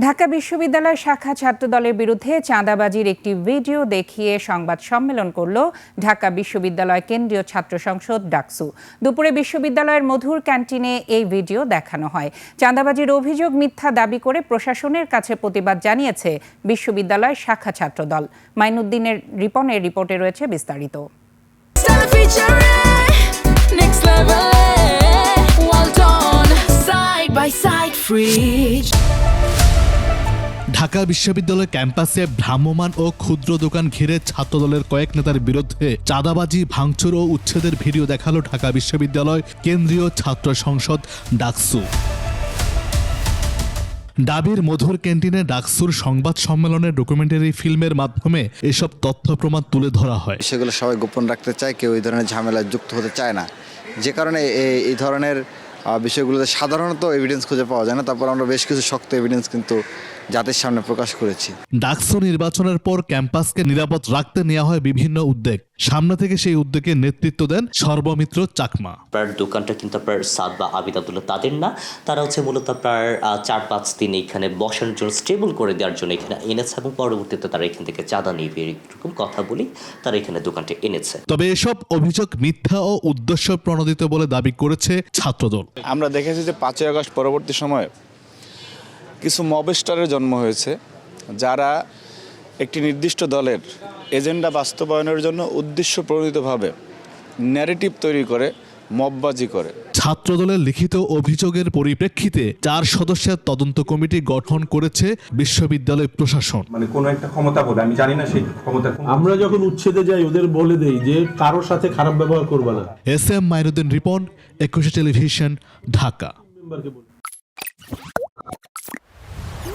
ঢাকা বিশ্ববিদ্যালয় শাখা ছাত্রদলের বিরুদ্ধে চাঁদাবাজির একটি ভিডিও দেখিয়ে সংবাদ সম্মেলন করল ঢাকা বিশ্ববিদ্যালয় কেন্দ্রীয় ছাত্র সংসদ ডাকসু। দুপুরে বিশ্ববিদ্যালয়ের মধুর ক্যান্টিনে এই ভিডিও দেখানো হয়। চাঁদাবাজির অভিযোগ মিথ্যা দাবি করে প্রশাসনের কাছে প্রতিবাদ জানিয়েছে বিশ্ববিদ্যালয় শাখা ছাত্রদল। মাইনুদ্দিনের রিপনের রিপোর্টে রয়েছে বিস্তারিত। ঢাকা বিশ্ববিদ্যালয় ক্যাম্পাসে ভ্রাম্যমাণ ও ক্ষুদ্র দোকান ঘিরে ছাত্রদলের কয়েক নেতার বিরুদ্ধে চাঁদাবাজি, ভাঙচুর ও উচ্ছেদের ভিডিও দেখালো ঢাকা বিশ্ববিদ্যালয় কেন্দ্রীয় ছাত্র সংসদ ডাকসু। ডাবির মধুর ক্যান্টিনে ডাকসুর সংবাদ সম্মেলনের ডকুমেন্টারি ফিল্মের মাধ্যমে এসব তথ্য প্রমাণ তুলে ধরা হয়। সেগুলো সবাই গোপন রাখতে চায়, কেউ এই ধরনের ঝামেলায় যুক্ত হতে চায় না, যে কারণে এই ধরনের বিষয়গুলোতে সাধারণত এভিডেন্স খুঁজে পাওয়া যায় না। তারপর আমরা বেশ কিছু শক্ত এভিডেন্স কিন্তু জাতির সামনে প্রকাশ করেছি। ডাকসু নির্বাচনের পর ক্যাম্পাসকে নিরাপদ রাখতে নেওয়া হয় বিভিন্ন উদ্যোগ। সামনে থেকে সেই উদ্যোগে নেতৃত্ব দেন সর্বমিত্র চাকমা। আপনার দোকানটা কিন্তু আপনার সাদ বা আবিদ আব্দুল্লাহ তাদের না, তারা হচ্ছে মূলত আপনার 4-5 দিন এখানে বসানোর জন্য স্টেবল করে দেওয়ার জন্য এখানে এনেছে এবং পরবর্তীতে তারা এখান থেকে চাঁদা নিয়ে এরকম কথা বলি তারা এখানে দোকানটা এনেছে। তবে এসব অভিযোগ মিথ্যা ও উদ্দেশ্য প্রণোদিত বলে দাবি করেছে ছাত্রদল। আমরা দেখেছি যে 5ই আগস্ট পরবর্তী সময়ে কিছু মবস্টারের জন্ম হয়েছে, যারা একটি নির্দিষ্ট দলের এজেন্ডা বাস্তবায়নের জন্য উদ্দেশ্য প্রণোদিতভাবে ন্যারেটিভ তৈরি করে মববাজি করে। ছাত্রদলের লিখিত অভিযোগের পরিপ্রেক্ষিতে 4 সদস্যের তদন্ত কমিটি গঠন করেছে বিশ্ববিদ্যালয় প্রশাসন। মানে কোনো একটা ক্ষমতা বলে, আমি জানি না সেই ক্ষমতা। আমরা যখন উচ্ছেদে যাই ওদের বলে দেই যে কারোর সাথে খারাপ ব্যবহার করবে না। S M Mainuddin Ripon, 21 television, Dhaka.